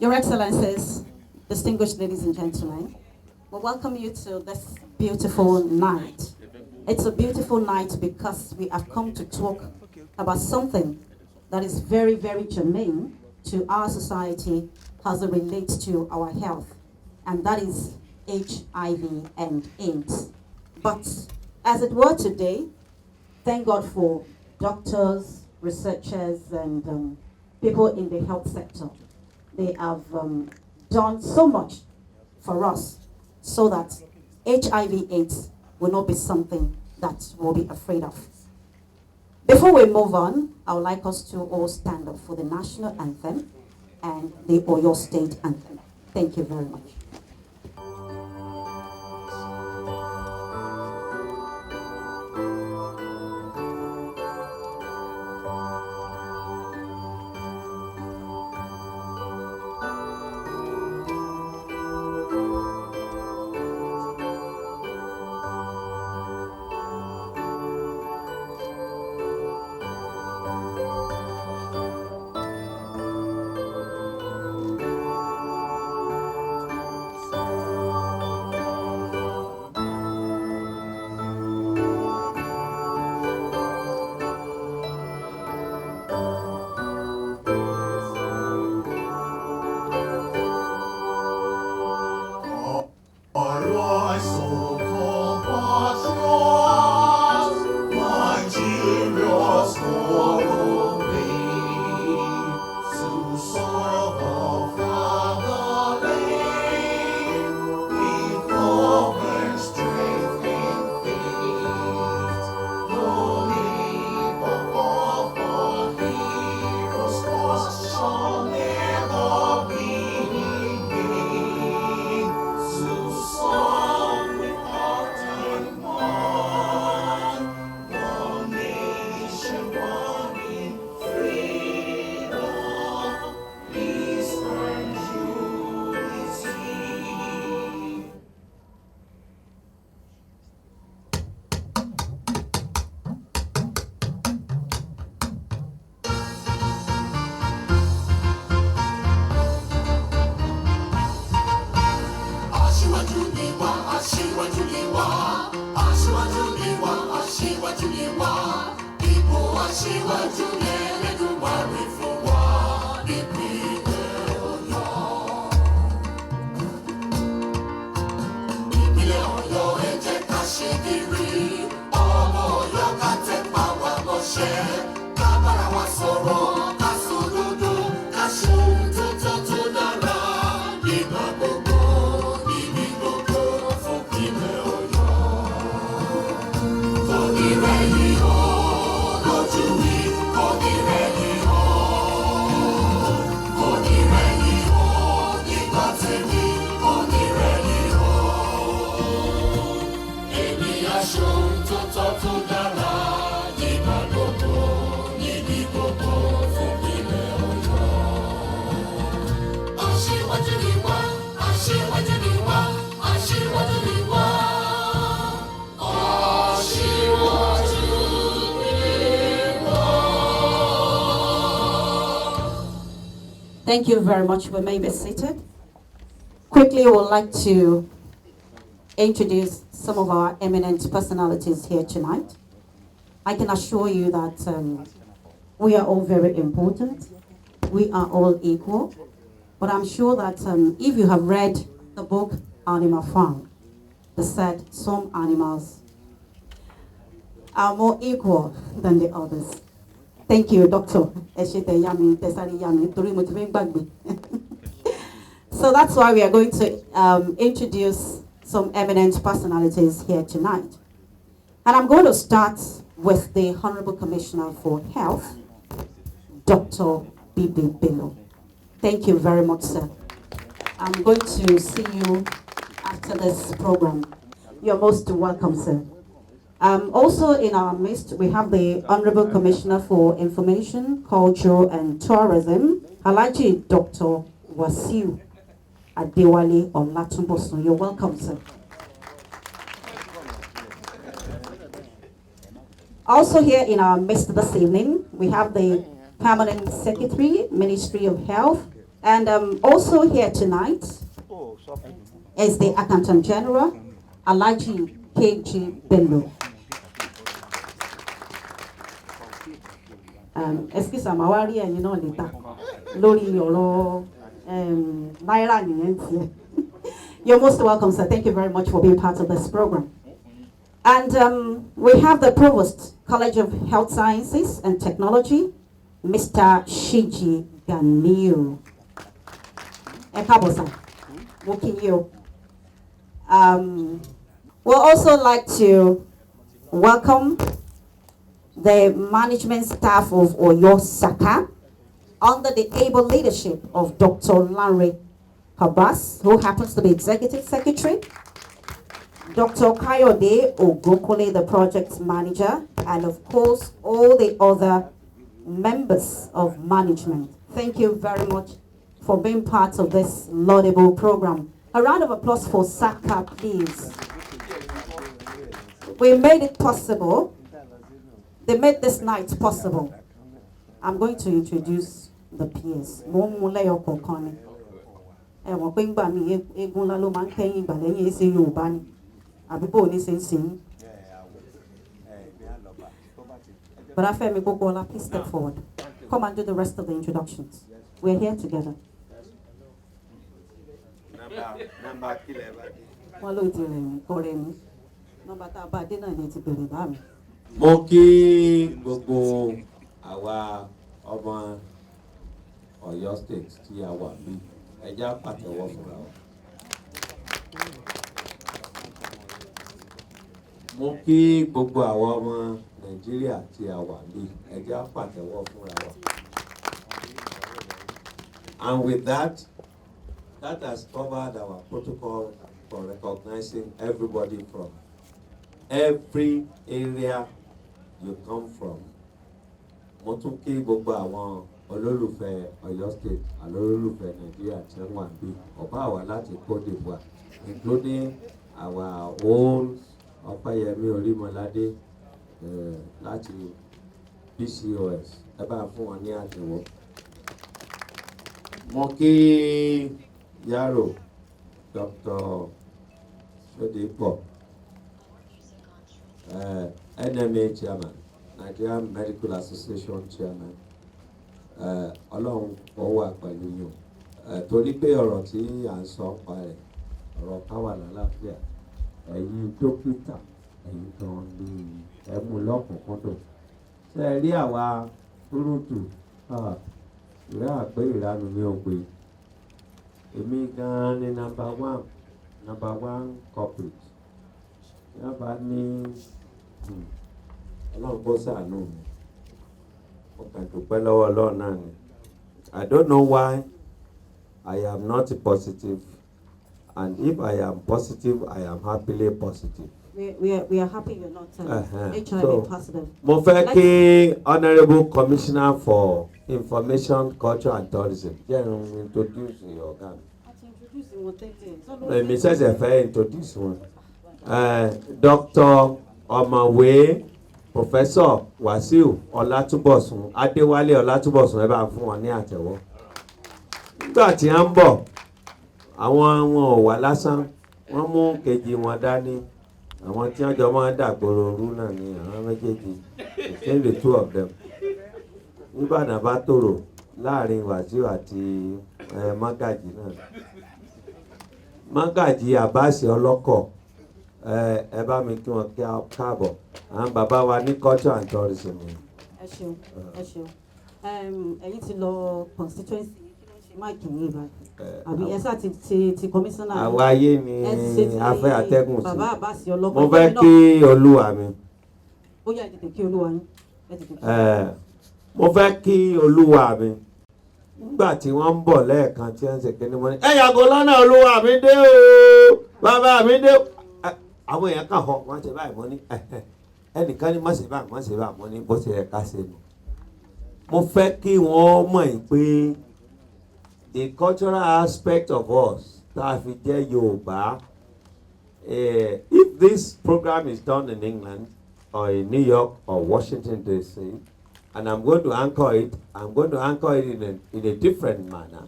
Your Excellencies, distinguished ladies and gentlemen, we welcome you to this beautiful night. It's a beautiful night because we have come to talk about something that is very, very germane to our society as it relates to our health, and that is HIV and AIDS. But as it were today, thank God for doctors, researchers, and people in the health sector. They have done so much for us so that HIV/AIDS will not be something that we'll be afraid of. Before we move on, I would like us to all stand up for the national anthem and the Oyo State anthem. Thank you very much. Thank you very much. We may be seated. Quickly, we would like to introduce some of our eminent personalities here tonight. I can assure you that we are all very important. We are all equal. But I'm sure that if you have read the book Animal Farm, they said some animals are more equal than the others. Thank you, Doctor. So that's why we are going to introduce some eminent personalities here tonight. And I'm going to start with the Honorable Commissioner for Health, Dr. Bibi Bello. Thank you very much, sir. I'm going to see you after this program. You're most welcome, sir. Also in our midst, we have the Honorable Commissioner for Information, Culture and Tourism, Alhaji Dr. Wasiu Adewale Olatunbosun. You're welcome, sir. Also here in our midst this evening, we have the Permanent Secretary, Ministry of Health And also here tonight is the Accountant General, Alhaji K.G. Bello. Excuse me, Mawari and you know later. Lori Yoro Naira. You're most welcome, sir. Thank you very much for being part of this program. And we have the Provost, College of Health Sciences and Technology, Mr. Shiji Ganiu. Ekabosa, Wokinyo. We'll also like to welcome the management staff of Oyo Saka under the able leadership of Dr. Lanre Habas, who happens to be Executive Secretary, Dr. Kayode Ogokole, the Project Manager, and of course, all the other members of management. Thank you very much for being part of this laudable program. A round of applause for Saka, please. We made it possible. They made this night possible. I'm going to introduce the peers. But Afemi Gogola, please step forward. Come and do the rest of the introductions. We're here together. Mo kí gbogbo àwa ọmọ Ọ̀yọ́ State tí a wà bí ẹjá pàtẹ́wọ́ fúnra wa. Mo kí gbogbo àwa ọmọ Nàìjíríà tí a wà bí ẹjá pàtẹ́wọ́ fúnra wa. And with that, that has covered our protocol for recognizing everybody from every area you come from. Mo tún kí gbogbo àwọn olólùfẹ́ Ọ̀yọ́ State, olólùfẹ́ Nàìjíríà tí wọ́n wà bí ọba àwa láti Côte d'Ivoire, including our own Ọpẹ́yẹmí Orímọládé láti PCOS. Ẹ bá fún wọn ní àtẹ́wọ́. Mo kí Yaro Dr. Sodipo, NMA Chairman, Nigerian Medical Association Chairman. Ọlọ́run kó wà pẹ̀lú yín. Torí pé ọ̀rọ̀ tí à ń sọ pa ẹ̀, ọ̀rọ̀ ká wà lálàáfíà. Ẹ̀yin dókítà, ẹ̀yin kan ní ẹ̀mú lọ́kùnkúndùn. Ṣé ẹ rí àwa túrútù? Ìrẹ́ àpé ìranu ní ògbé. Èmi gan-an ni number one corporate. Yaba ní Ọlọ́run kó ṣàánú mi. Ọkàn dúpẹ́ lọ́wọ́ Ọlọ́run náà ni. I don't know why I am not positive, and if I am positive, I am happily positive. We are happy you're not HIV positive. Mo fẹ́ kí Honourable Commissioner for Information, Culture and Tourism jẹ́ n introduce ọ̀gá mi. Èmi ṣẹ̀ṣẹ̀ fẹ́ introduce wọn. Dr. Ọ̀mọ̀wé Professor Wasiu Ọlátúbọ̀sún Adéwálé Ọlátúbọ̀sún, ẹ bá fún wọn ní àtẹ́wọ́. Nígbà tí wọ́n ń bọ̀, àwọn ò wá lásán, wọ́n mú kejì wọn dání. Àwọn tí wọ́n jọ máa ń dàgbòrò òru náà ni àwọn méjèèjì, between the two of them. Nígbàdàn bá tòrò láàrin Wasiu àti Mágàjì náà. Mágàjì Àbáṣe Ọlọ́kọ̀, ẹ bá mi kí wọn káàbọ̀. Àwọn bàbá wa ní culture and tourism. Ẹ ṣeun, ẹ ṣeun. Ẹ̀yin ti lọ constituency máàkì ní ìbá. Àbí ẹ sáà ti commissioner. Àwa ayé ni afẹ́ atẹ́gùn sí. Bàbá Àbáṣe Ọlọ́kọ̀. Mo fẹ́ kí Olúwa mi. Ó yá tètè kí Olúwa yín. Mo fẹ́ kí Olúwa mi. Nígbà tí wọ́n ń bọ̀ lẹ́ẹ̀kan tí wọ́n ń ṣe kíní mọ́ ní. Ẹ yàgò lọ́nà Olúwa mi dé o, bàbá mi dé o. Àwọn èèyàn kàn họ wọ́n ṣe báyìí mọ́ ní. Ẹnìkan ní má ṣe báyìí mọ́ ní bó ṣe yẹ ká ṣe nù. Mo fẹ́ kí wọ́n mọ̀ pé the cultural aspect of us tá a fi jẹ́ Yorùbá. If this program is done in England or in New York or Washington DC, and I'm going to anchor it in a different manner.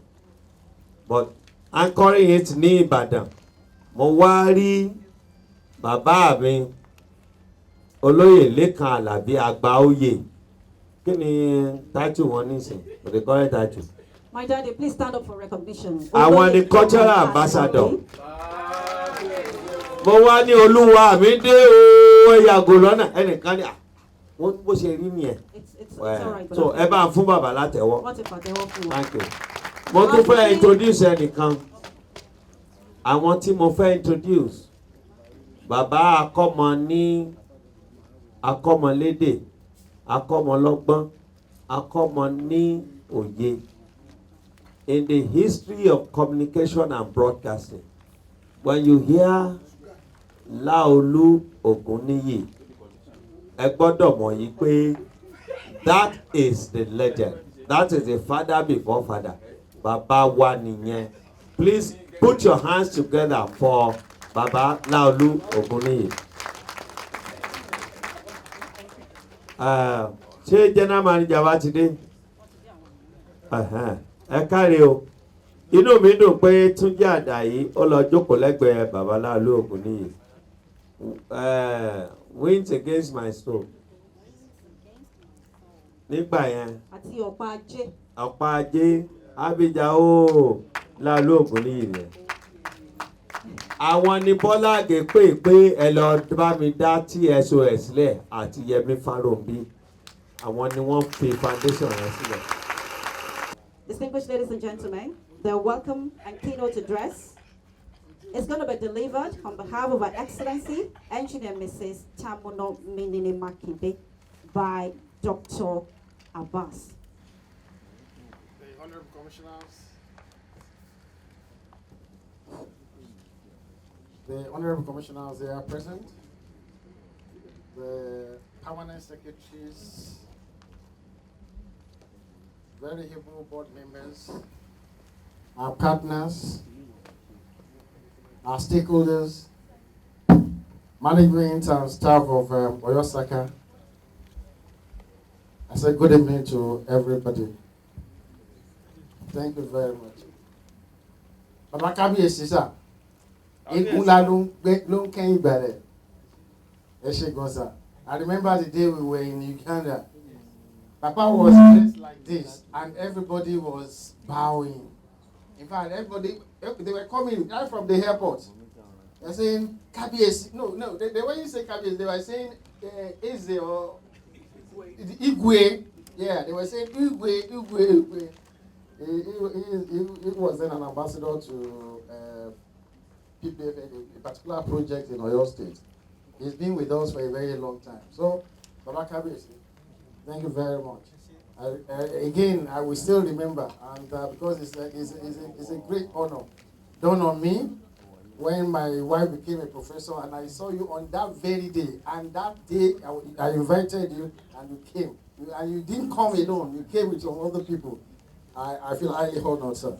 but anchoring it ní Ìbàdàn mo wá rí bàbá mi olóyè Lékan Àlàbí Àgbáòye. Kí ni title wọn nísìn? What they call it title? My daddy, please stand up for recognition. Àwọn ni cultural ambassador. Mo wá ní Olúwa mi dé o, ẹ yàgò lọ́nà ẹnìkan ní wọ́n bó ṣe rí nìyẹn. It's all right. So ẹ bá ń fún bàbá látẹ̀wọ́. What if I tell you? Thank you. Mo tún fẹ́ introduce ẹnìkan. Àwọn tí mo fẹ́ introduce. Bàbá akọ́mọ ní akọ́mọlédè, akọ́mọlọ́gbọ́n, akọ́mọ ní òye. In the history of communication and broadcasting, when you hear Láolú Ògúnníyì, ẹ gbọ́dọ̀ mọ̀ yìí pé that is the legend. That is the father before father. Bàbá wa nìyẹn. Please put your hands together for Bàbá Láolú Ògúnníyì. Ṣé general manager wa ti dé? Ẹ káre o. Inú mi dùn pé Túnjí Àdàyí ó lọ jókòó lẹ́gbẹ̀ẹ́ Bàbá Láolú Ògúnníyì. Wins against my soul. Nígbà yẹn. Àti ọ̀pá ajé. Ọ̀pá ajé Abija ó Láolú Ògúnníyì rẹ̀. Àwọn ni Bọ́lá Àgè pé ẹ lọ bá mi dá TSOS sílẹ̀ àti Yẹmí Fáròǹbí. Àwọn ni wọ́n fi foundation rẹ̀ sílẹ̀. Distinguished ladies and gentlemen, the welcome and keynote address is going to be delivered on behalf of Her Excellency, Engineer Mrs. Tamuno Minini Makinde, by Dr. Abbas. The Honorable Commissioners, they are present. The permanent secretaries, very able board members, our partners, our stakeholders, management and staff of Oyosaka. I say good evening to everybody. Thank you very much. Baba Kábíyèsí sir, Ikula ló ń kẹ́yìn ìbẹ̀rẹ̀. Ẹ ṣé gan sir. I remember the day we were in Uganda. Papa was dressed like this, and everybody was bowing. In fact, everybody, they were coming right from the airport. They're saying, Kábíyèsí. No, they weren't saying Kábíyèsí, they were saying, Eze or Igwe. Yeah, they were saying, Igwe. He was then an ambassador to a particular project in Oyo State. He's been with us for a very long time. So, Baba Kábíyèsí, thank you very much. Again, I will still remember, and because it's a great honor done on me when my wife became a professor, and I saw you on that very day. And that day, I invited you, and you came. And you didn't come alone. You came with some other people. I feel highly honored, sir.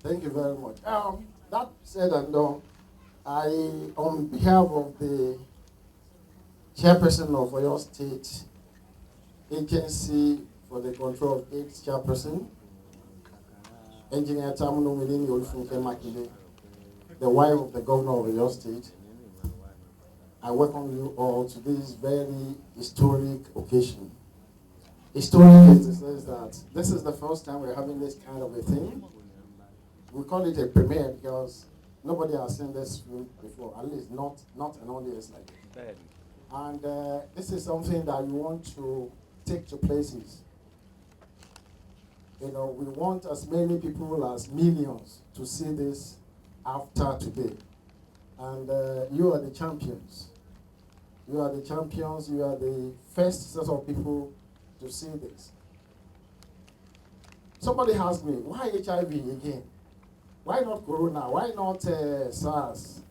Thank you very much. That said and done, on behalf of the chairperson of Oyo State Agency for the Control of AIDS chairperson, Engineer Tamuno Milini Olufunke Makinde, the wife of the governor of Oyo State, I welcome you all to this very historic occasion. Historic in the sense that this is the first time we're having this kind of a thing. We call it a premiere because nobody has seen this film before, at least not an audience like it. And this is something that we want to take to places. You know, we want as many people as millions to see this after today. And you are the champions. You are the champions. You are the first set of people to see this. Somebody asked me, why HIV again? Why not Corona? Why not SARS?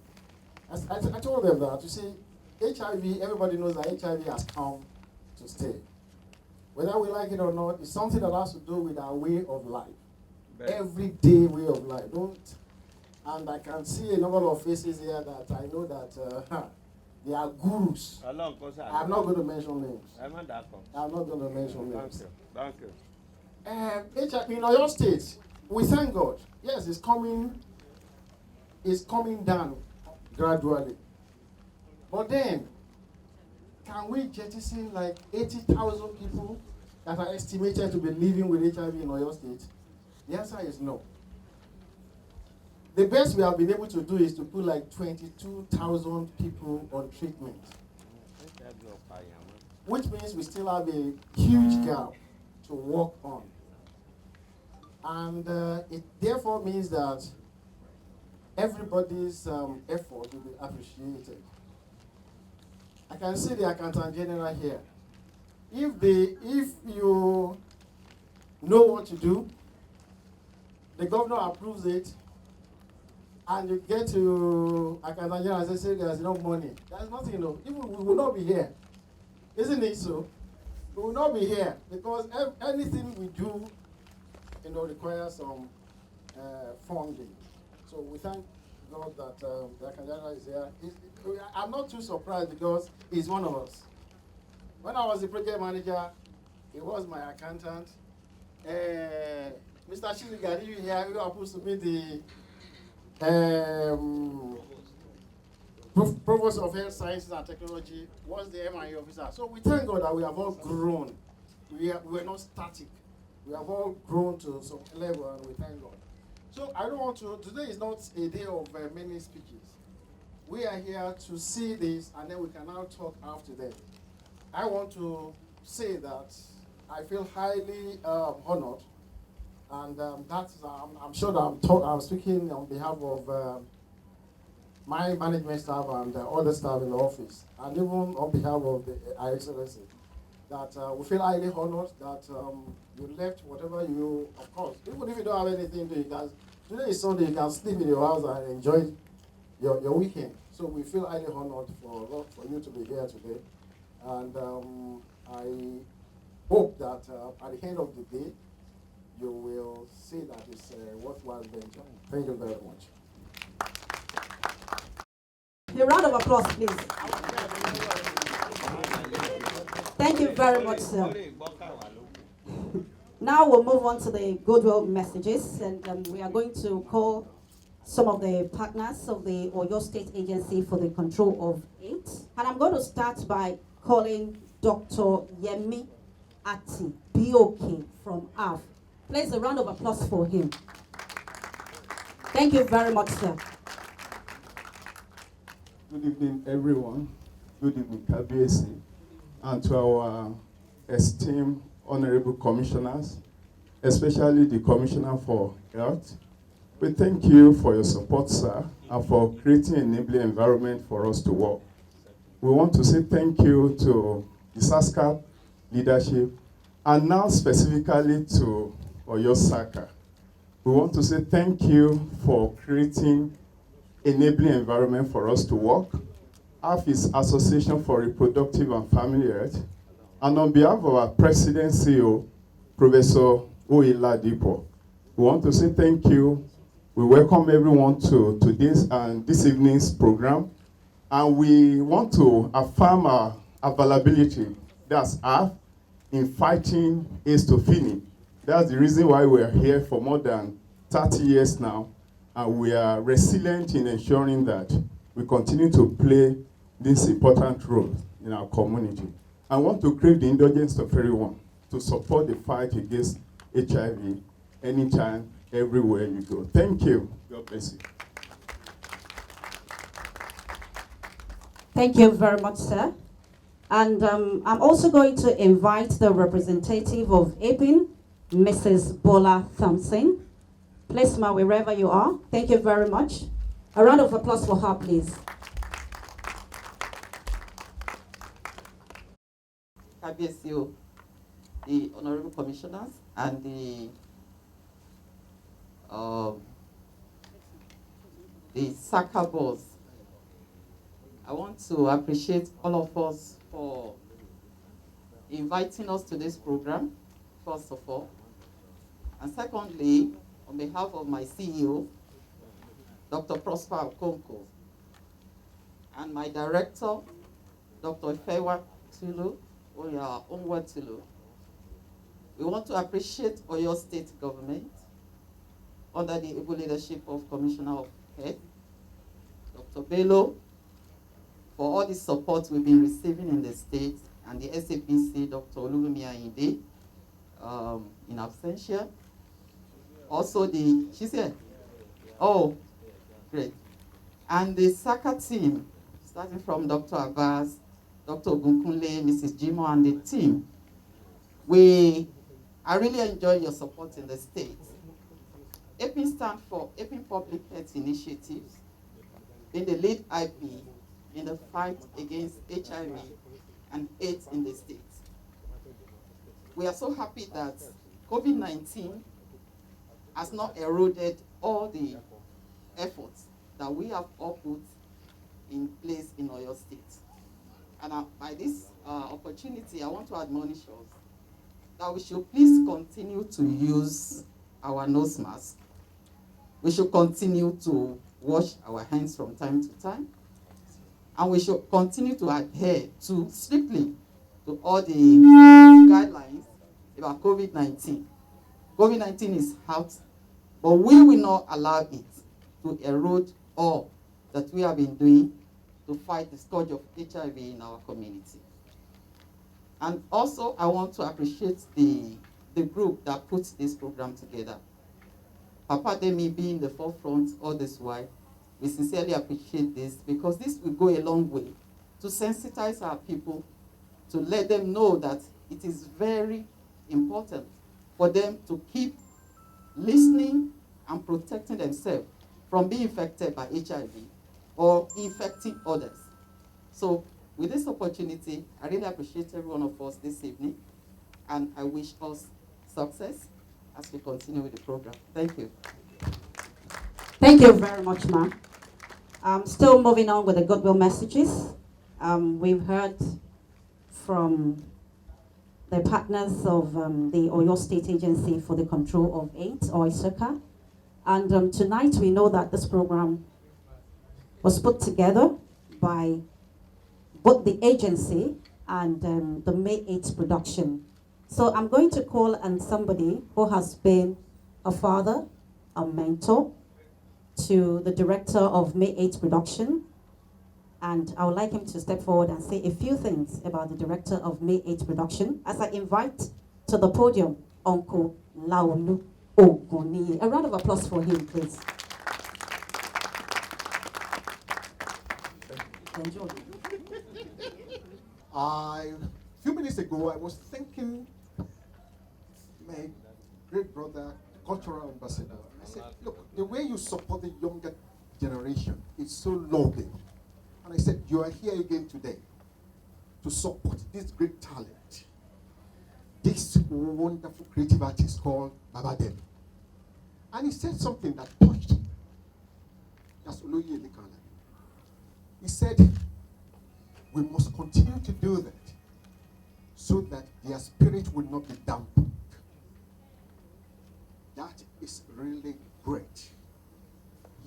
I told them that, you see, HIV, everybody knows that HIV has come to stay. Whether we like it or not, it's something that has to do with our way of life. Everyday way of life. And I can see a number of faces here that I know that they are gurus. I'm not going to mention names. I'm not going to mention names. Thank you. HIV in Oyo State, we thank God. Yes, it's coming down gradually. But then, can we jettison like 80,000 people that are estimated to be living with HIV in Oyo State? The answer is no. The best we have been able to do is to put like 22,000 people on treatment, which means we still have a huge gap to work on. And it therefore means that everybody's effort will be appreciated. I can see the Accountant General here. If you know what to do, the governor approves it, and you get to Accountant General and say there's no money. There's nothing, even we will not be here. Isn't it so? We will not be here because anything we do, requires some funding. So we thank God that the Accountant General is here. I'm not too surprised because he's one of us. When I was the project manager, he was my accountant. Mr. Shiliga, you here, you are supposed to be the Provost of Health Sciences and Technology, was the MIE officer. So we thank God that we have all grown. We were not static. We have all grown to some level, and we thank God. So I don't want to, today is not a day of many speeches. We are here to see this, and then we can now talk after that. I want to say that I feel highly honored, and I'm sure that I'm speaking on behalf of my management staff and other staff in the office, and even on behalf of Her Excellency, that we feel highly honored that you left whatever you, of course, even if you don't have anything to do, today is Sunday, you can sleep in your house and enjoy your weekend. So we feel highly honored for you to be here today. And I hope that at the end of the day, you will see that it's a worthwhile venture. Thank you very much. A round of applause, please. Thank you very much, sir. Now we'll move on to the goodwill messages, and we are going to call some of the partners of the Oyo State Agency for the Control of AIDS. And I'm going to start by calling Dr. Yemi Ati, BOK from AF. Please, a round of applause for him. Thank you very much, sir. Good evening, everyone. Good evening, KBSC, and to our esteemed honorable commissioners, especially the Commissioner for Health. We thank you for your support, sir, and for creating an enabling environment for us to work. We want to say thank you to the SASCAP leadership, and now specifically to Oyo SACA. We want to say thank you for creating enabling environment for us to work. AF is Association for Reproductive and Family Health. And on behalf of our President CEO, Professor AWILELE, we want to say thank you. We welcome everyone to today's and this evening's program. And we want to affirm our availability, that's AF, in fighting AIDS to finish. That's the reason why we are here for more than 30 years now. And we are resilient in ensuring that we continue to play this important role in our community. I want to crave the indulgence of everyone to support the fight against HIV anytime, everywhere you go. Thank you. God bless you. Thank you very much, sir. And I'm also going to invite the representative of APIN, Mrs. Bola Thompson. Please, ma, wherever you are. Thank you very much. A round of applause for her, please. KBSU, the honorable commissioners, and the SACA boss. I want to appreciate all of us for inviting us to this program, first of all. And secondly, on behalf of my CEO, Dr. Prosper Okonkwo, and my director, Dr. Ifewa Tulu, Onwa Tulu, we want to appreciate Oyo State government under the able leadership of Commissioner of Health, Dr. Bello, for all the support we've been receiving in the state, and the SAPC, Dr. Olubimi Ayinde, in absentia. Also she's here. Oh, great. And the SACA team, starting from Dr. Abbas, Dr. Ogunkunle, Mrs. Jimo, and the team. I really enjoy your support in the state. APIN stands for APIN Public Health Initiatives, being the lead IP in the fight against HIV and AIDS in the state. We are so happy that COVID-19 has not eroded all the efforts that we have all put in place in Oyo State. And by this opportunity, I want to admonish us that we should please continue to use our nose mask. We should continue to wash our hands from time to time. And we should continue to adhere strictly to all the guidelines about COVID-19. COVID-19 is out, but we will not allow it to erode all that we have been doing to fight the scourge of HIV in our community. And also, I want to appreciate the group that put this program together. Papa Demi being the forefront all this while, we sincerely appreciate this, because this will go a long way to sensitize our people, to let them know that it is very important for them to keep listening and protecting themselves from being infected by HIV or infecting others. So with this opportunity, I really appreciate every one of us this evening, and I wish us success as we continue with the program. Thank you. Thank you very much, ma'am. Still moving on with the goodwill messages. We've heard from the partners of the Oyo State Agency for the Control of AIDS, or ISOCA. And tonight we know that this program was put together by both the agency and the May 8th production. So I'm going to call on somebody who has been a father, a mentor, to the director of May 8th production. And I would like him to step forward and say a few things about the director of May 8th production as I invite to the podium Uncle Laolu Oguni. A round of applause for him, please. Enjoy. A few minutes ago, I was thinking my great brother, cultural ambassador. I said, look, the way you support the younger generation is so lovely. And I said, you are here again today to support this great talent, this wonderful creative artist called Baba Dem. And he said something that touched me. That's Oloye Elekana. He said, we must continue to do that so that their spirit will not be dampened. That is really great.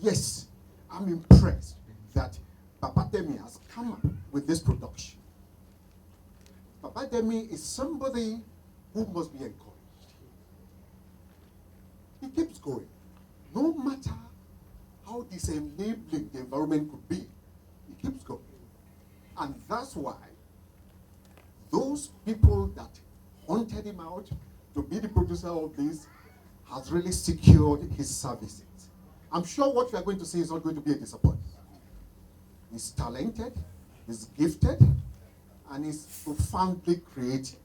Yes, I'm impressed that Papa Demi has come up with this production. Papa Demi is somebody who must be encouraged. He keeps going. No matter how disenabling the environment could be, he keeps going. And that's why those people that hunted him out to be the producer of this has really secured his services. I'm sure what we are going to see is not going to be a disappointment. He's talented, he's gifted, and he's profoundly creative.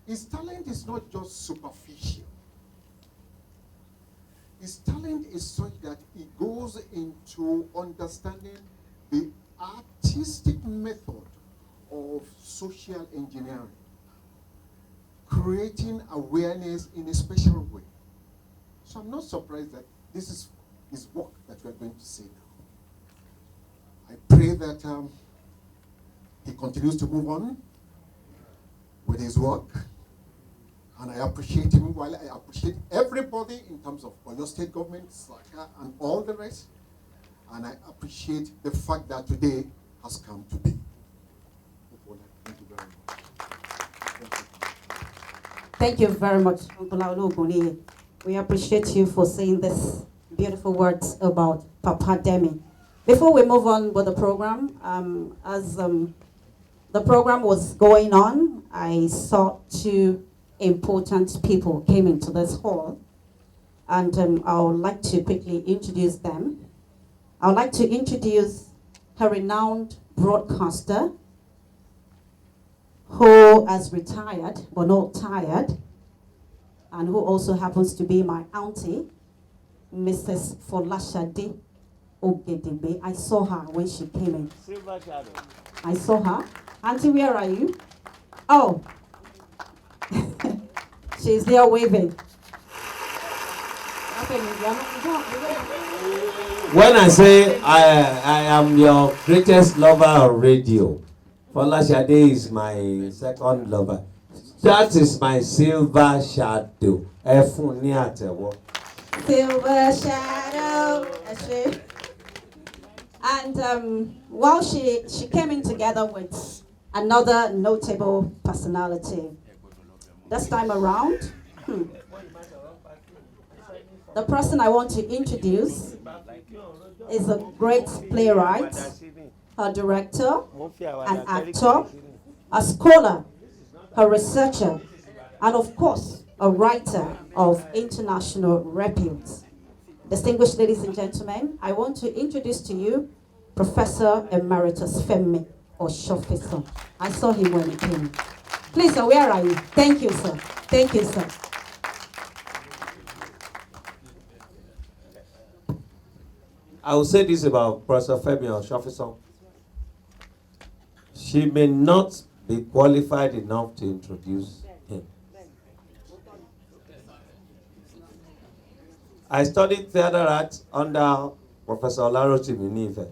His talent is not just superficial. His talent is such that he goes into understanding the artistic method of social engineering, creating awareness in a special way. So I'm not surprised that this is his work that we're going to see now. I pray that he continues to move on with his work, and I appreciate him while I appreciate everybody in terms of Oyo State government, SACA, and all the rest. And I appreciate the fact that today has come to be. Thank you very much. Thank you very much, Uncle Laolu Oguni. We appreciate you for saying these beautiful words about Papa Demi. Before we move on with the program, as the program was going on, I saw two important people came into this hall, and I would like to quickly introduce them. I would like to introduce a renowned broadcaster who has retired, but not tired, and who also happens to be my auntie, Mrs. Folashade Ogedebe. I saw her when she came in. Silver shadow. I saw her. Auntie, where are you? Oh, she's there waving. When I say I am your greatest lover on radio, Folashade is my second lover. That is my silver shadow. Ẹ fún ní àtẹ́wọ́. Silver shadow. And while she came in together with another notable personality. This time around, the person I want to introduce is a great playwright, a director, an actor, a scholar, a researcher, and of course, a writer of international repute. Distinguished ladies and gentlemen, I want to introduce to you Professor Emeritus Femi Oshofison. I saw him when he came. Please, sir, where are you? Thank you, sir. Thank you, sir. I will say this about Professor Femi Oshofison. She may not be qualified enough to introduce him. I studied theater arts under Professor Olarotimi Nife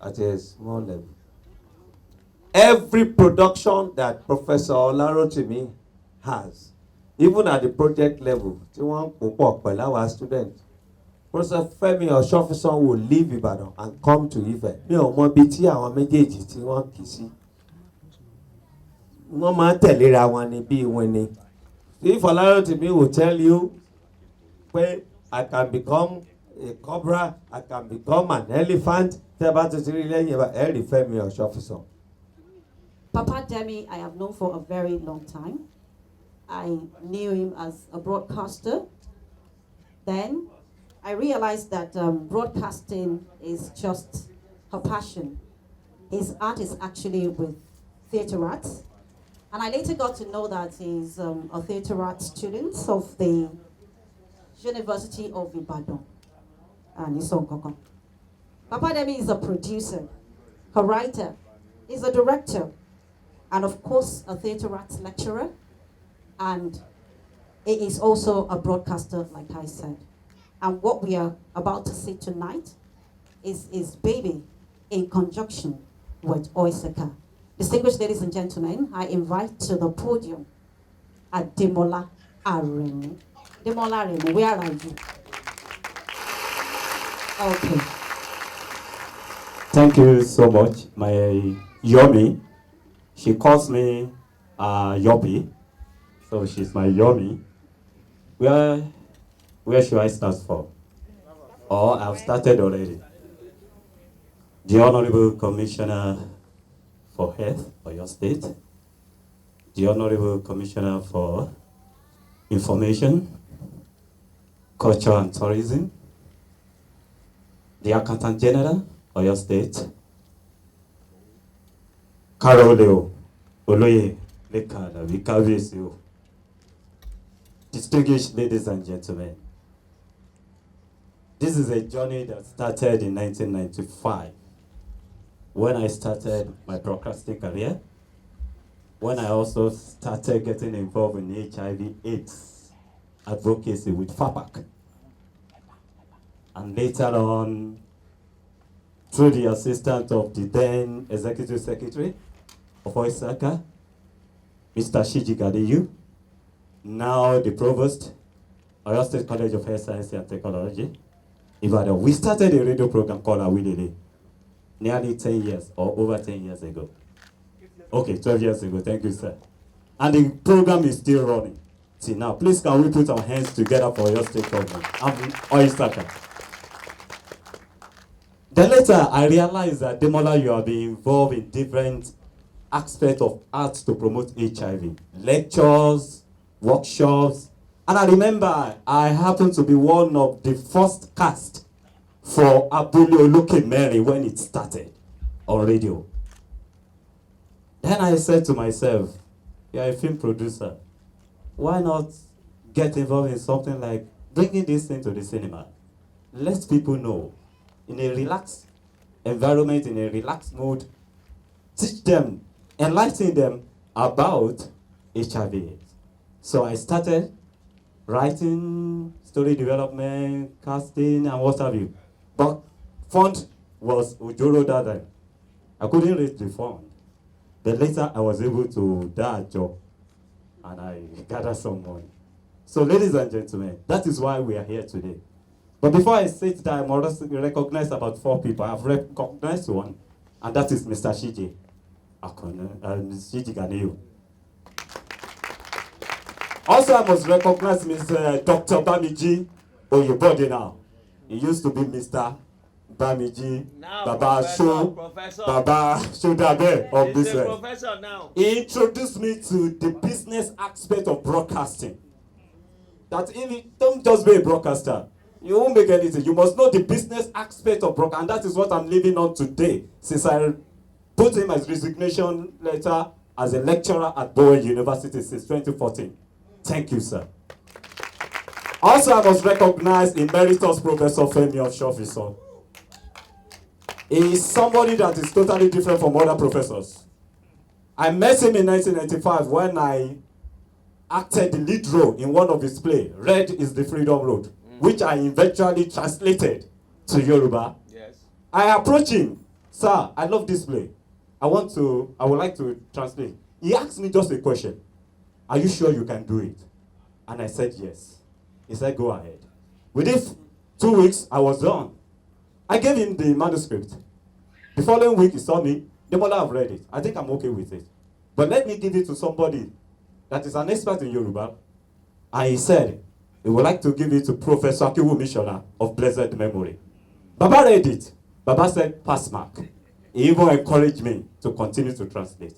at a small level. Every production that Professor Olarotimi has, even at the project level, our students, Professor Femi Oshofison will leave Ibadan and come to Ife. Mi ò mọ bí tí àwọn méjèèjì tí wọ́n kì í sí. Wọ́n máa ń tẹ̀léra wọn ni bí wọn ni. If Olarotimi will tell you, pé I can become a cobra, I can become an elephant, tẹ́ bá ti rí lẹ́yìn ẹ rí Femi Oshofison. Papa Demi, I have known for a very long time. I knew him as a broadcaster. Then I realized that broadcasting is just her passion. His art is actually with theater arts. And I later got to know that he's a theater arts student of the University of Ibadan. And he's on Koko. Papa Demi is a producer, a writer, he's a director, and of course a theater arts lecturer. And he is also a broadcaster, like I said. And what we are about to see tonight is Baby in conjunction with Oiseka. Distinguished ladies and gentlemen, I invite to the podium Ademola Aremu. Demola Aremu, where are you? Okay. Thank you so much. My Yomi, she calls me Yopi, so she's my Yomi. Where should I start from? Or I've started already. The Honorable Commissioner for Health for your state, the Honorable Commissioner for Information, Culture and Tourism, the Accountant General of your state, Caroleo Oloye Lekada Vikavesio. Distinguished ladies and gentlemen, this is a journey that started in 1995 when I started my broadcasting career, when I also started getting involved in HIV/AIDS advocacy with FAPAC. And later on, through the assistance of the then Executive Secretary of Oisaka, Mr. Shiji Gadeyu, now the Provost, Oyo State College of Health Science and Technology, Ibadan. We started a radio program called AWILELE nearly 10 years or over 10 years ago. Okay, 12 years ago, thank you, sir. And the program is still running till now. Please can we put our hands together for your state government? Oisaka. Then later I realized that Demola, you have been involved in different aspects of arts to promote HIV. Lectures, workshops. And I remember I happened to be one of the first cast for AWILELE Mary when it started on radio. Then I said to myself, you're a film producer. Why not get involved in something like bringing this thing to the cinema? Let people know in a relaxed environment, in a relaxed mood, teach them, enlighten them about HIV. So I started writing, story development, casting, and what have you. But fund was Ujoro that time. I couldn't raise the fund. Then later I was able to do a job and I gathered some money. So ladies and gentlemen, that is why we are here today. But before I sit down, I must recognize about 4 people. I've recognized one, and that is Mr. Shiji. Shiji Ganeyo. Also, I must recognize Mr. Dr. Bamiji Oyebode now. He used to be Mr. Bamiji, Now Baba Show, Baba Shodabe of He's this. a professor now. He introduced me to the business aspect of broadcasting. That if you don't just be a broadcaster, you won't make anything. You must know the business aspect of broadcasting, and that is what I'm living on today. Since I put in my resignation letter as a lecturer at Bowen University since 2014. Thank you, sir. Also, I must recognize Emeritus Professor Femi Oshofiso. He is somebody that is totally different from other professors. I met him in 1995 when I acted the lead role in one of his plays, Red is the Freedom Road, which I eventually translated to Yoruba. Yes. I approached him, sir, I love this play. I would like to translate. He asked me just a question. Are you sure you can do it? And I said yes. He said, go ahead. Within 2 weeks, I was done. I gave him the manuscript. The following week, he saw me. Demola, I've read it. I think I'm okay with it. But let me give it to somebody that is an expert in Yoruba. And he said, he would like to give it to Professor Akiwu Mishona of blessed memory. Baba read it. Baba said, pass mark. He even encouraged me to continue to translate.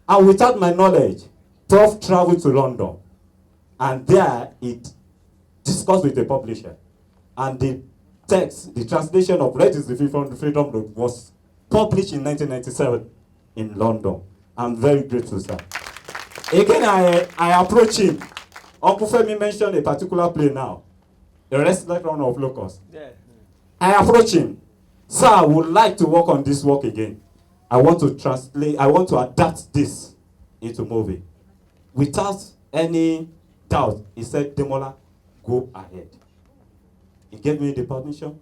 And without my knowledge, Prof traveled to London. And there, it discussed with the publisher. And the text, the translation of Red is the Freedom Road was published in 1997 in London. I'm very grateful, sir. Again, I approach him. Uncle Femi mentioned a particular play now, The Restless Runner of Locusts. Yeah. I approach him. Sir, I would like to work on this work again. I want to translate, I want to adapt this into movie. Without any doubt, he said, Demola, go ahead. He gave me the permission.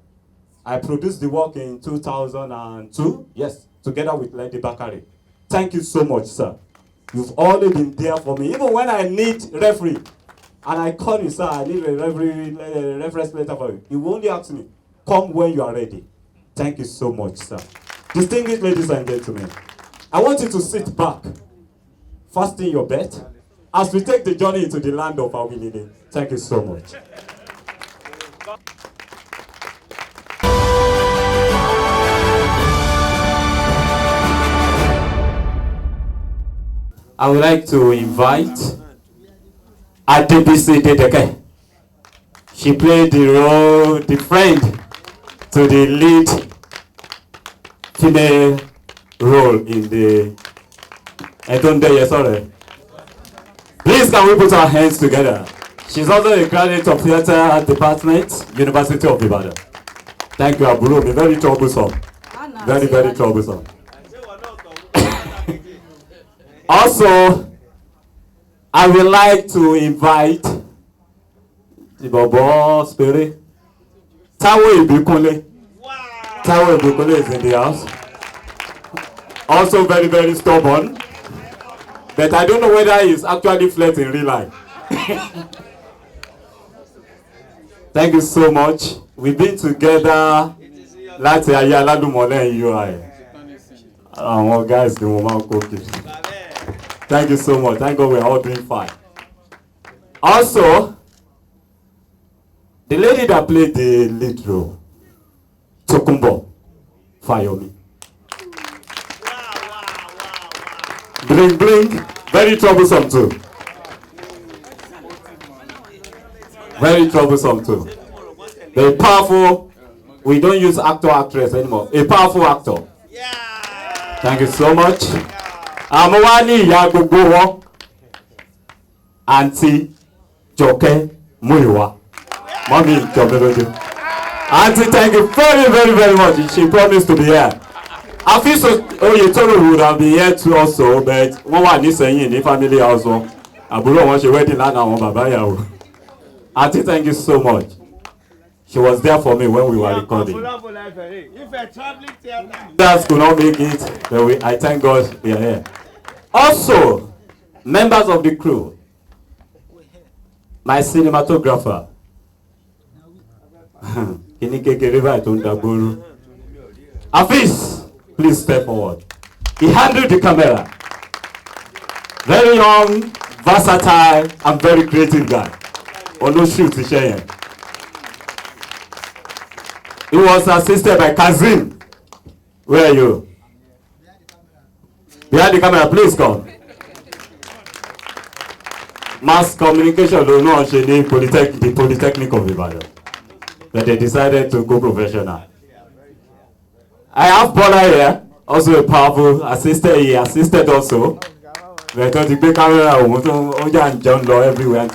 I produced the work in 2002, yes, together with Lady Bakari. Thank you so much, sir. You've always been there for me. Even when I need referee, and I call you, sir, I need a reference letter for you. You only ask me, come when you are ready. Thank you so much, sir. Distinguished ladies and gentlemen, I want you to sit back, fasten your bet, as we take the journey into the land of AWILELE. Thank you so much. I would like to invite Adebisi Dedeke. She played the role, the friend to the lead female role in the sorry. Please can we put our hands together? She's also a graduate of theatre department, University of Ibadan. Thank you, Aburo. Be very troublesome. Very, very troublesome. Also, I would like to invite the Bobo Spirit. Tawo Ibikunle. Tawo Ibikunle is in the house. Also very, very stubborn. But I don't know whether he's actually flirt in real life. Thank you so much. We've been together. Láti ayé aládùnmọ̀lẹ́ in UI. Àwọn guys ni mo máa ń kó kiri. Thank you so much. Thank God we're all doing fine. Also, the lady that played the lead role, Tokumbo Fayomi. Bling bling, very troublesome too. Very troublesome too. Very powerful. We don't use actor, actress anymore. A powerful actor. Thank you so much. Amowani ìyá gbogbo wọn. Auntie Joke Muiwa. Mommy Jomelojo. Auntie, thank you very, very, very much. She promised to be here. I feel so Oyetoro would have been here too also, but wọ́n wà nísẹ̀yìn ní family house wọn. Àbúrò wọn ṣe wedding lánàá àwọn bàbá ìyàwó. Auntie, thank you so much. She was there for me when we were recording. That could not make it, but I thank God we are here. Also, members of the crew, my cinematographer, Afis, please step forward. He handled the camera. Very young, versatile, and very creative guy. Ono shoot He was assisted by Kazim. Where are you? Behind the camera, please come. Mass communication don't know the Polytechnic of Ibadan. But they decided to go professional. I have Bola here, also a powerful assistant. He assisted also. But the big camera, John Law everywhere.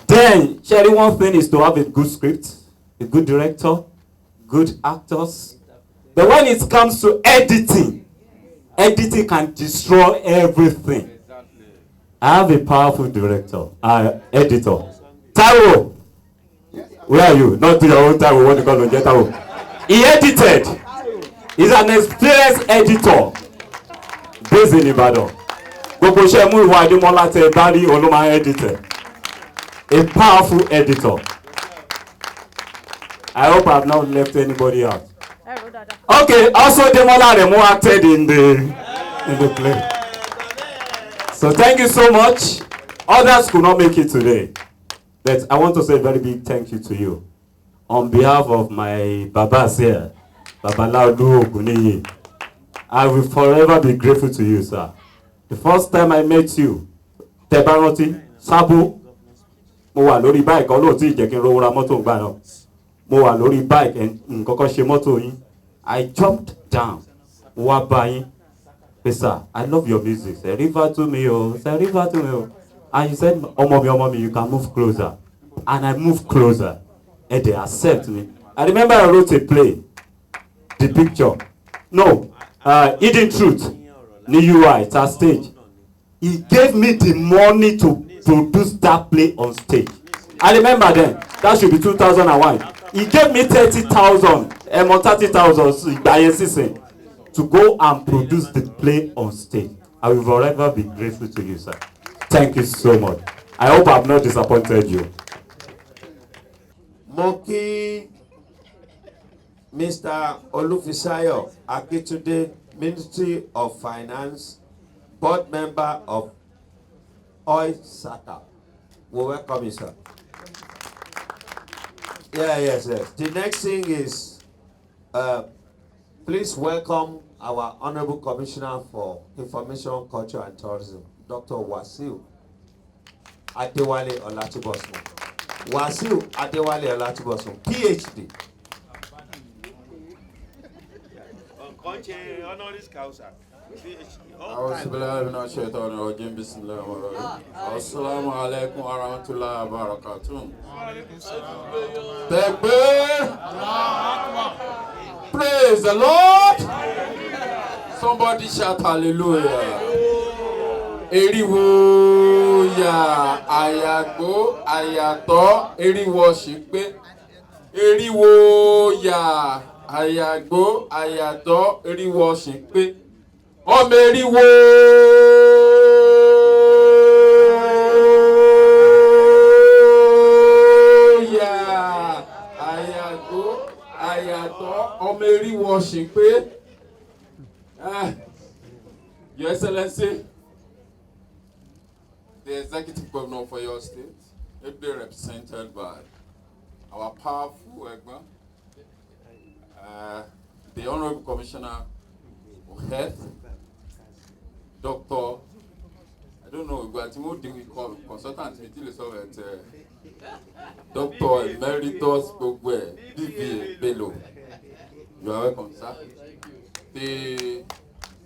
Then, Sherry, one thing is to have a good script, a good director, good actors. But when it comes to editing, editing can destroy everything. I have a powerful director, editor. Taiwo, where are you? Not to your own Taiwo, what you call Taiwo. He edited. He's an experienced editor based in Ibadan. Gbogbo Shemu Iwademola te Bari Oloma editor. A powerful editor. I hope I have not left anybody out. Okay, also Demola Remo acted in the play. So thank you so much. Others could not make it today. But I want to say a very big thank you to you. On behalf of my Babas here, Babalaudu Oguniyi, I will forever be grateful to you, sir. The first time I met you, Tebaroti, Sabu, mo wà lórí bike, olóòtú ìjẹ́kí rówó ra mọ́tò gbà náà. Mo wà lórí bike, nkọ́kọ́ ṣe mọ́tò yín. I jumped down. Mo wá bá yín. Hey, sir, I love your music. Say river to me, oh. Say river to me, oh. And you said, oh mommy, you can move closer. And I moved closer. And they accept me. I remember I wrote a play. The picture. No. Hidden Truth. New UI, it's our stage. He gave me the money to produce that play on stage. I remember then. That should be 2001. He gave me 30,000. 30,000 to go and produce the play on stage. I will forever be grateful to you, sir. Thank you so much. I hope I have not disappointed you. Moki, Mr. Olufisayo Akitunde, Ministry of Finance, board member of OISATA. We welcome you, sir. Yes. The next thing is, please welcome our Honorable Commissioner for Information, Culture and Tourism, Dr. Wasiu Adewale Olatibosun. Wasiu Adewale Olatibosun, PhD. Honoris causa. Assalamu alaikum wa rahmatullahi wa barakatuh. Praise the Lord. Somebody shout hallelujah. Eriwo ya ayagbo ayato eriwo shipe. Eriwo ya ayagbo ayato eriwo shipe. Ọmọ eriwo ya ayagbo ayato ọmọ eriwo shipe. Your Excellency, the executive governor for your state, ably represented by our powerful Egba, the Honorable Commissioner for Health, Dr. I don't know, but what do we call consultant? Dr. Emeritus Bogwe, DVA Bello. You are welcome, sir.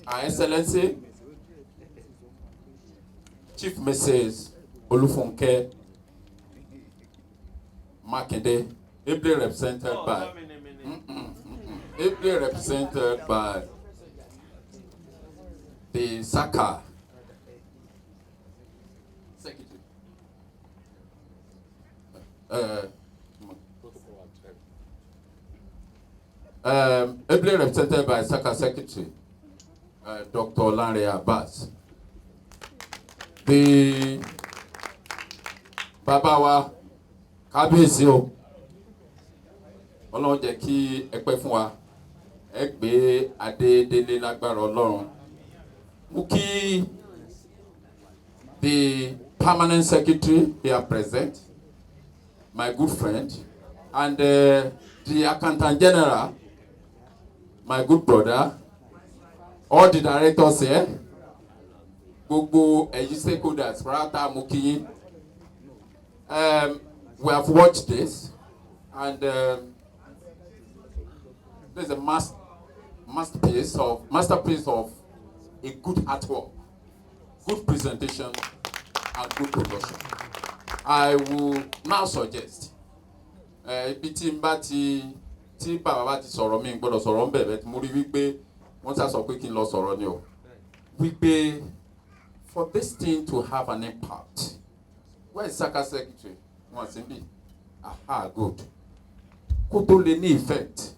Our Excellency, Chief Mrs. Olufunke Makinde, ably represented by the SACA Secretary. Ably represented by SACA Secretary, Dr. Lanre Abbas. The Baba wa Kábíyèsí o, Ọlọ́run jẹ́ kí ẹ pẹ́ fún wa, ẹ gbé adé délé lágbára Ọlọ́run. Mo kí the permanent secretary here present, my good friend, and the accountant general, my good brother, all the directors here, gbogbo stakeholders, Prata Muki. We have watched this, and there's a masterpiece of a good artwork, good presentation, and good production. I will now suggest, ibi tí n bá ti bàbá bá ti sọ̀rọ̀ mi gbọ́dọ̀ sọ̀rọ̀ ń bẹ̀rẹ̀ mo rí wípé wọ́n sá sọ pé kí n lọ sọ̀rọ̀ ni o. Wípé for this thing to have an impact, where is SACA Secretary? Wọ́n sì ń bì. Aha, good. Kó tó lè ní effect,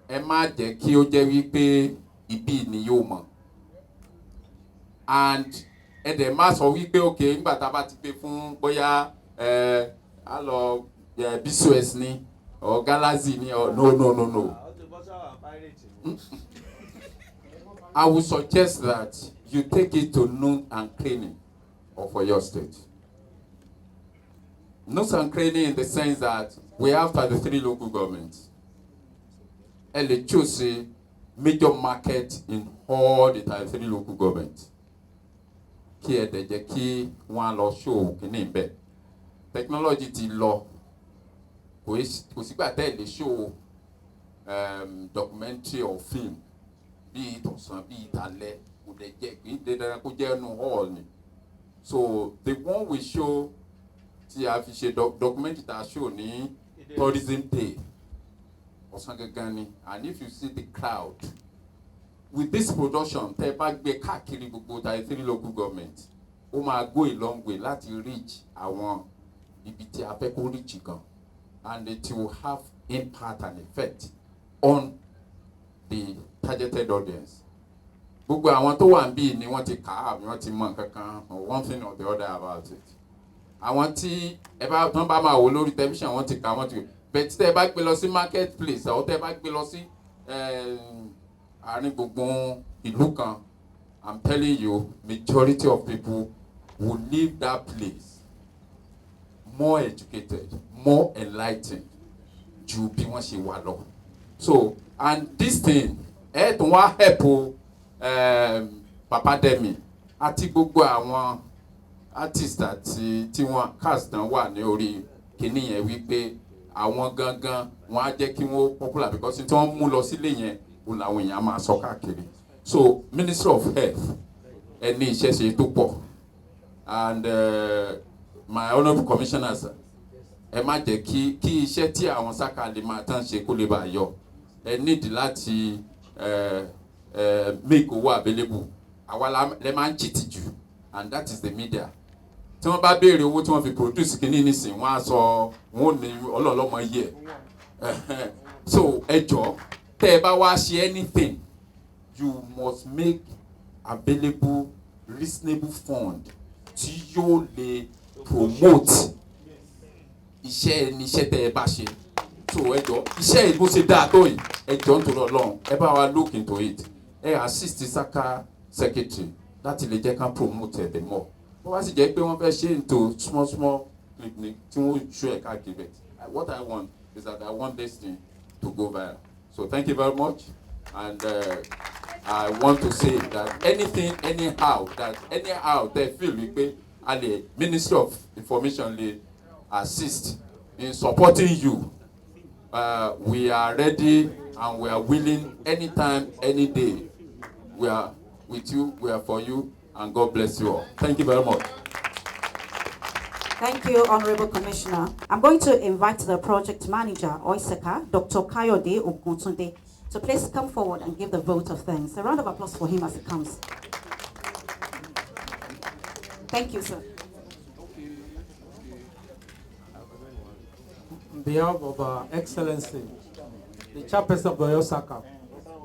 ẹ má jẹ́ kí ó jẹ́ wípé ibi ni yóò mọ̀. And ẹ dẹ̀ má sọ wípé okay nígbà tá a bá ti pè fún bóyá a lọ BCOS ni or Galaxy ni or no. I would suggest that you take it to noon and cleaning of your state. Noon and cleaning in the sense that we have 33 local governments. And they choose a major market in all the 33 local governments. Kí ẹ dẹ̀ jẹ́ kí wọ́n lọ show kìíní bẹ́ẹ̀. Technology ti lọ. Kò sígbà tẹ́ lè show documentary or film. Bí ìtọ̀sán bí ìtàlẹ̀ kò dẹ̀ jẹ́ kí n dandan kó jẹ́ ẹnu hall ni. So the one we show tí a fi ṣe documentary tá a show ní tourism day ọ̀sán gangan ni, and if you see the crowd with this production tẹ́ bá gbé káàkiri gbogbo 33 local government ó máa go a long way láti reach àwọn ibi tí a fẹ́ kó reach gan, and it will have impact and effect on the targeted audience. Gbogbo àwọn tó wà níbí ni wọ́n ti kà á àbí wọ́n ti mọ nǹkan kan one thing or the other about it. Àwọn tí ẹ bá tán bá máa wò lórí television wọ́n ti kà wọ́n ti bẹ̀ tí tẹ́ bá gbé lọ sí market place àwọn tẹ́ bá gbé lọ sí àárín gbogbo ìlú kan, I'm telling you majority of people will leave that place more educated, more enlightened ju bí wọ́n ṣe wà lọ. So and this thing tún wá help Papa Demi àti gbogbo àwọn artist àti tí wọ́n cast náà wà ní orí kíní yẹn wípé àwọn gangan wọ́n á jẹ́ kí wọ́n popular because tí wọ́n mú lọ sílé yẹn ó làwọn èèyàn máa sọ káàkiri. So Ministry of Health ní iṣẹ́ ṣe tó pọ̀, and my honourable commissioners ẹ má jẹ́ kí iṣẹ́ tí àwọn SACA lè máa tán ṣe kó lè bá yọ. Ẹ need láti make owó available. Àwa lè máa ń cheat jù, and that is the media. Tí wọ́n bá béèrè owó tí wọ́n fi produce kìíní nísìnyí wọ́n á sọ wọ́n ní ọlọ́ọ̀lọ́mọ yẹ. So ẹ jọ̀ọ́ tẹ́ ẹ bá wá ṣe anything you must make available reasonable fund tí yóò lè promote iṣẹ́ ẹni iṣẹ́ tẹ́ ẹ bá ṣe. So ẹ jọ̀ọ́ iṣẹ́ ìbò ṣe dáa tó yìí ẹ jọ̀ọ́ nítorí Ọlọ́run ẹ bá wa look into it. Ẹ assist SACA secretary láti lè jẹ́ ká promote ẹ̀ the more. bó wá sì jẹ́ pé wọ́n fẹ́ ṣe into small clinic tí wọ́n ṣó ẹ̀ káàkiri bẹ̀. What I want is that I want this thing to go viral. So thank you very much, and I want to say that anything, anyhow they feel we pay, and the Ministry of Information they assist in supporting you. We are ready and we are willing anytime, any day. We are with you, we are for you, and God bless you all. Thank you very much. Thank you, Honorable Commissioner. I'm going to invite the project manager, Oiseka, Dr. Kayode Oguntunde, to please come forward and give the vote of thanks. A round of applause for him as he comes. Thank you, sir. On behalf of Excellency, the chairperson of Oyosaka,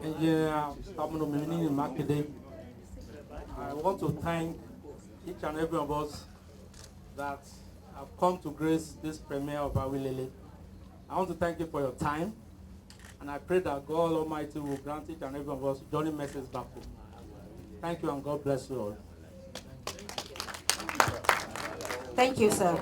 Engineer Tamuno Mimini Makide, I want to thank each and every one of us that have come to grace this premiere of AWILELE. I want to thank you for your time, and I pray that God Almighty will grant each and every one of us journey messages back home. Thank you, and God bless you all. Thank you, sir.